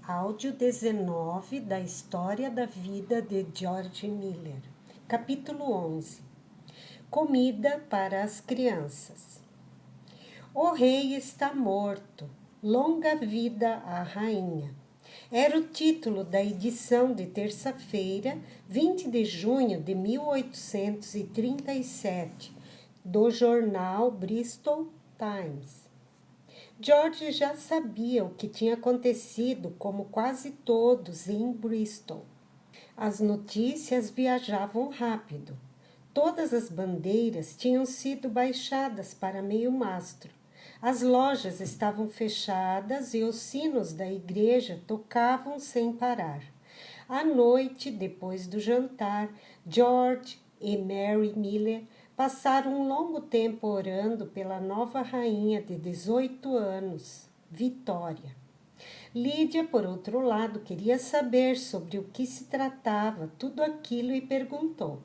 Áudio 19 da História da Vida de George Miller. Capítulo 11. Comida para as crianças. O rei está morto. Longa vida à rainha. Era o título da edição de terça-feira, 20 de junho de 1837, do jornal Bristol Times. George já sabia o que tinha acontecido, como quase todos em Bristol. As notícias viajavam rápido. Todas as bandeiras tinham sido baixadas para meio mastro. As lojas estavam fechadas e os sinos da igreja tocavam sem parar. À noite, depois do jantar, George e Mary Miller passaram um longo tempo orando pela nova rainha de 18 anos, Vitória. Lídia, por outro lado, queria saber sobre o que se tratava tudo aquilo e perguntou: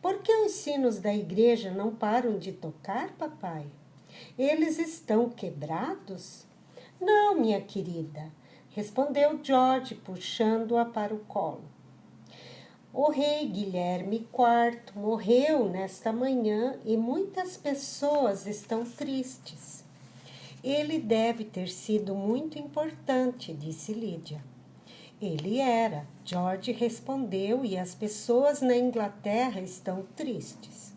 "Por que os sinos da igreja não param de tocar, papai? Eles estão quebrados?" "Não, minha querida", respondeu George, puxando-a para o colo. O rei Guilherme IV morreu nesta manhã e muitas pessoas estão tristes. Ele deve ter sido muito importante, disse Lídia. Ele era, George respondeu, e as pessoas na Inglaterra estão tristes.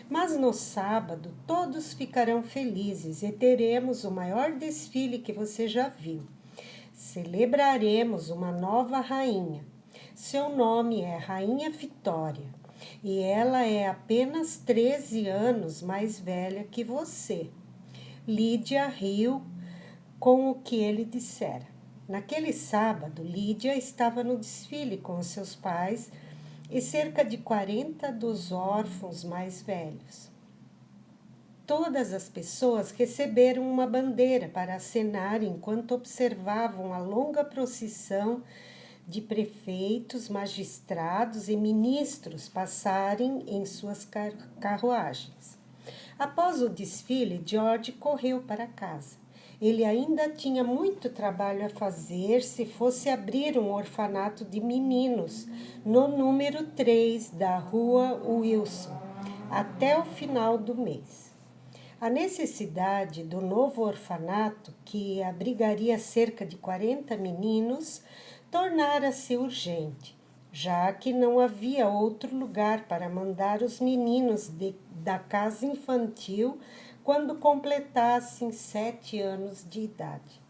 Mas no sábado todos ficarão felizes e teremos o maior desfile que você já viu. Celebraremos uma nova rainha. Seu nome é Rainha Vitória e ela é apenas 13 anos mais velha que você. Lídia riu com o que ele dissera. Naquele sábado, Lídia estava no desfile com os seus pais e cerca de 40 dos órfãos mais velhos. Todas as pessoas receberam uma bandeira para acenar enquanto observavam a longa procissão de prefeitos, magistrados e ministros passarem em suas carruagens. Após o desfile, George correu para casa. Ele ainda tinha muito trabalho a fazer se fosse abrir um orfanato de meninos no número 3 da rua Wilson, até o final do mês. A necessidade do novo orfanato, que abrigaria cerca de 40 meninos, tornara-se urgente, já que não havia outro lugar para mandar os meninos da casa infantil quando completassem 7 anos de idade.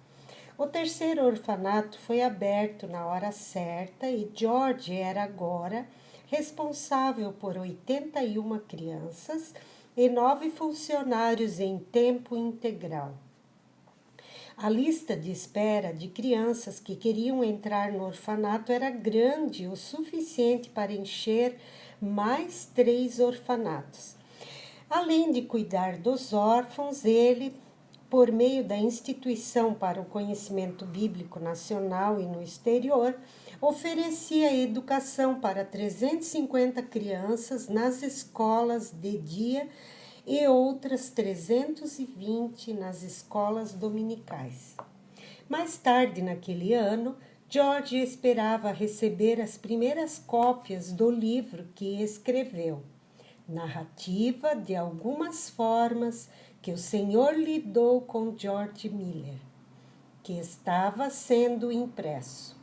O terceiro orfanato foi aberto na hora certa e George era agora responsável por 81 crianças e 9 funcionários em tempo integral. A lista de espera de crianças que queriam entrar no orfanato era grande o suficiente para encher mais 3 orfanatos. Além de cuidar dos órfãos, ele, por meio da Instituição para o Conhecimento Bíblico Nacional e no exterior, oferecia educação para 350 crianças nas escolas de dia e outras 320 nas escolas dominicais. Mais tarde naquele ano, George esperava receber as primeiras cópias do livro que escreveu, Narrativa de Algumas Formas que o Senhor lidou com George Miller, que estava sendo impresso.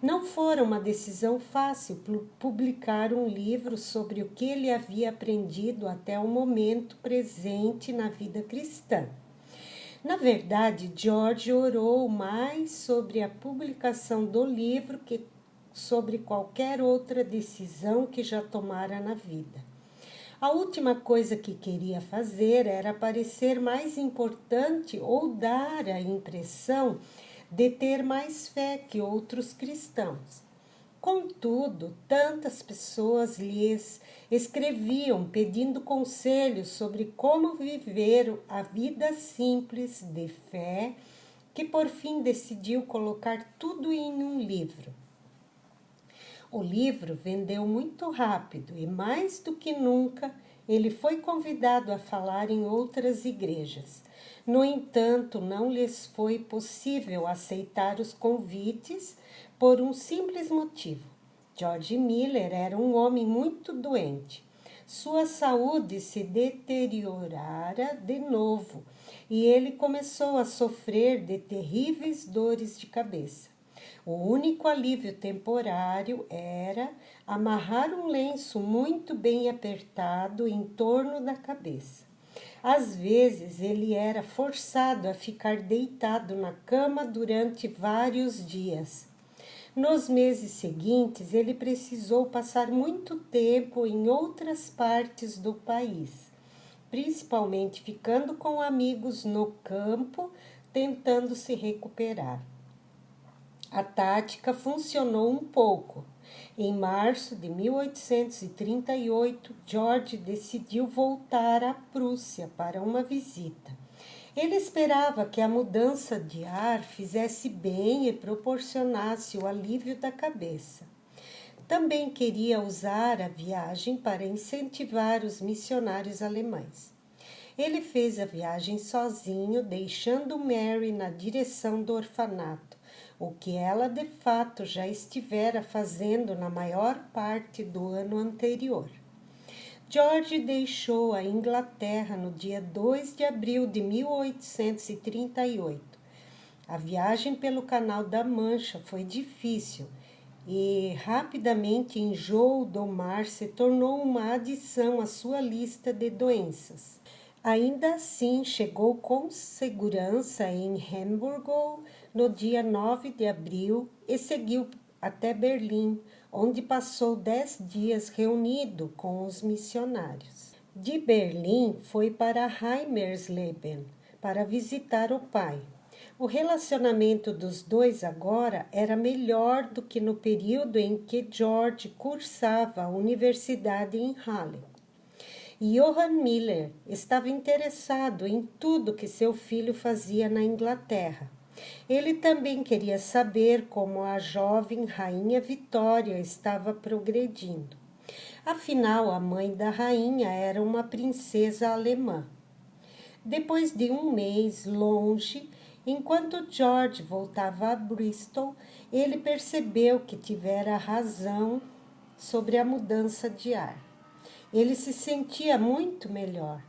Não fora uma decisão fácil publicar um livro sobre o que ele havia aprendido até o momento presente na vida cristã. Na verdade, George orou mais sobre a publicação do livro que sobre qualquer outra decisão que já tomara na vida. A última coisa que queria fazer era parecer mais importante ou dar a impressão de ter mais fé que outros cristãos. Contudo, tantas pessoas lhes escreviam pedindo conselhos sobre como viver a vida simples de fé, que por fim decidiu colocar tudo em um livro. O livro vendeu muito rápido e, mais do que nunca, ele foi convidado a falar em outras igrejas. No entanto, não lhes foi possível aceitar os convites por um simples motivo. George Miller era um homem muito doente. Sua saúde se deteriorara de novo e ele começou a sofrer de terríveis dores de cabeça. O único alívio temporário era amarrar um lenço muito bem apertado em torno da cabeça. Às vezes, ele era forçado a ficar deitado na cama durante vários dias. Nos meses seguintes, ele precisou passar muito tempo em outras partes do país, principalmente ficando com amigos no campo, tentando se recuperar. A tática funcionou um pouco. Em março de 1838, George decidiu voltar à Prússia para uma visita. Ele esperava que a mudança de ar fizesse bem e proporcionasse o alívio da cabeça. Também queria usar a viagem para incentivar os missionários alemães. Ele fez a viagem sozinho, deixando Mary na direção do orfanato, o que ela de fato já estivera fazendo na maior parte do ano anterior. George deixou a Inglaterra no dia 2 de abril de 1838. A viagem pelo Canal da Mancha foi difícil e rapidamente enjoo do mar se tornou uma adição à sua lista de doenças. Ainda assim, chegou com segurança em Hamburgo no dia 9 de abril e seguiu até Berlim, onde passou 10 dias reunido com os missionários. De Berlim, foi para Heimersleben para visitar o pai. O relacionamento dos dois agora era melhor do que no período em que George cursava a universidade em Halle. Johann Miller estava interessado em tudo que seu filho fazia na Inglaterra. Ele também queria saber como a jovem rainha Vitória estava progredindo. Afinal, a mãe da rainha era uma princesa alemã. Depois de um mês longe, enquanto George voltava a Bristol, ele percebeu que tivera razão sobre a mudança de ar. Ele se sentia muito melhor.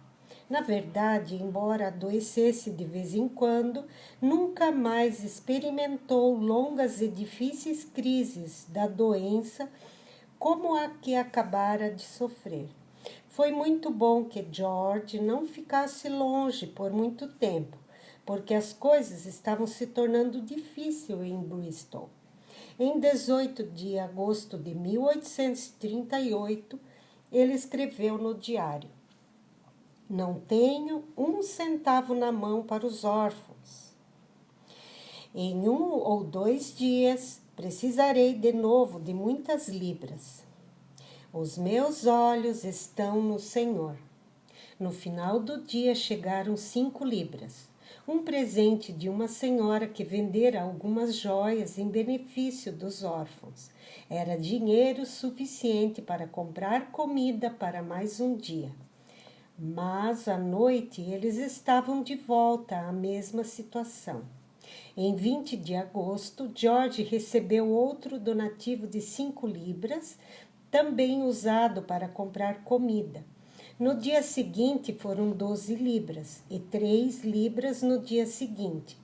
Na verdade, embora adoecesse de vez em quando, nunca mais experimentou longas e difíceis crises da doença como a que acabara de sofrer. Foi muito bom que George não ficasse longe por muito tempo, porque as coisas estavam se tornando difíceis em Bristol. Em 18 de agosto de 1838, ele escreveu no diário: "Não tenho um centavo na mão para os órfãos. Em 1 ou 2 dias precisarei de novo de muitas libras. Os meus olhos estão no Senhor." No final do dia chegaram 5 libras, um presente de uma senhora que vendera algumas joias em benefício dos órfãos. Era dinheiro suficiente para comprar comida para mais um dia. Mas à noite eles estavam de volta à mesma situação. Em 20 de agosto, George recebeu outro donativo de 5 libras, também usado para comprar comida. No dia seguinte foram 12 libras e 3 libras no dia seguinte.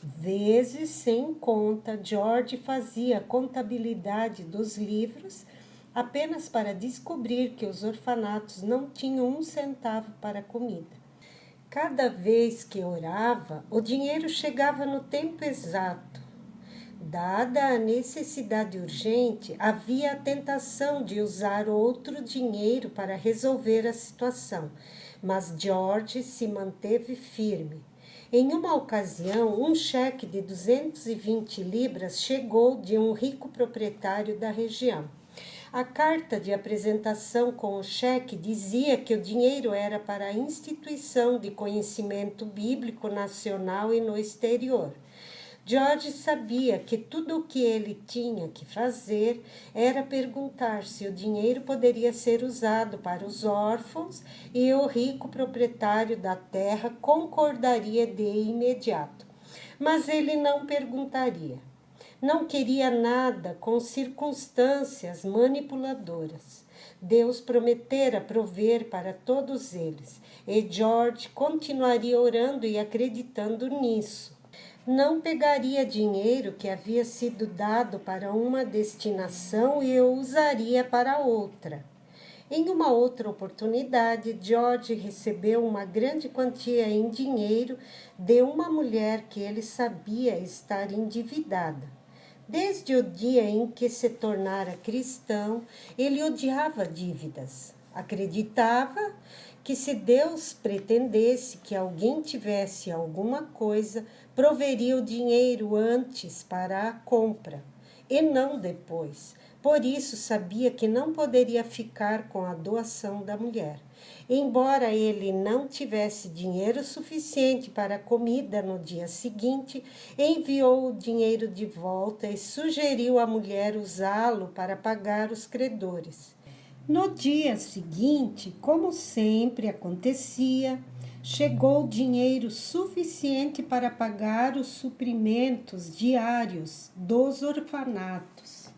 Vezes sem conta, George fazia a contabilidade dos livros apenas para descobrir que os orfanatos não tinham um centavo para comida. Cada vez que orava, o dinheiro chegava no tempo exato. Dada a necessidade urgente, havia a tentação de usar outro dinheiro para resolver a situação, mas George se manteve firme. Em uma ocasião, um cheque de 220 libras chegou de um rico proprietário da região. A carta de apresentação com o cheque dizia que o dinheiro era para a Instituição de Conhecimento Bíblico Nacional e no exterior. George sabia que tudo o que ele tinha que fazer era perguntar se o dinheiro poderia ser usado para os órfãos e o rico proprietário da terra concordaria de imediato. Mas ele não perguntaria. Não queria nada com circunstâncias manipuladoras. Deus prometera prover para todos eles, e George continuaria orando e acreditando nisso. Não pegaria dinheiro que havia sido dado para uma destinação e o usaria para outra. Em uma outra oportunidade, George recebeu uma grande quantia em dinheiro de uma mulher que ele sabia estar endividada. Desde o dia em que se tornara cristão, ele odiava dívidas. Acreditava que se Deus pretendesse que alguém tivesse alguma coisa, proveria o dinheiro antes para a compra, e não depois. Por isso sabia que não poderia ficar com a doação da mulher. Embora ele não tivesse dinheiro suficiente para a comida no dia seguinte, enviou o dinheiro de volta e sugeriu à mulher usá-lo para pagar os credores. No dia seguinte, como sempre acontecia, chegou dinheiro suficiente para pagar os suprimentos diários dos orfanatos.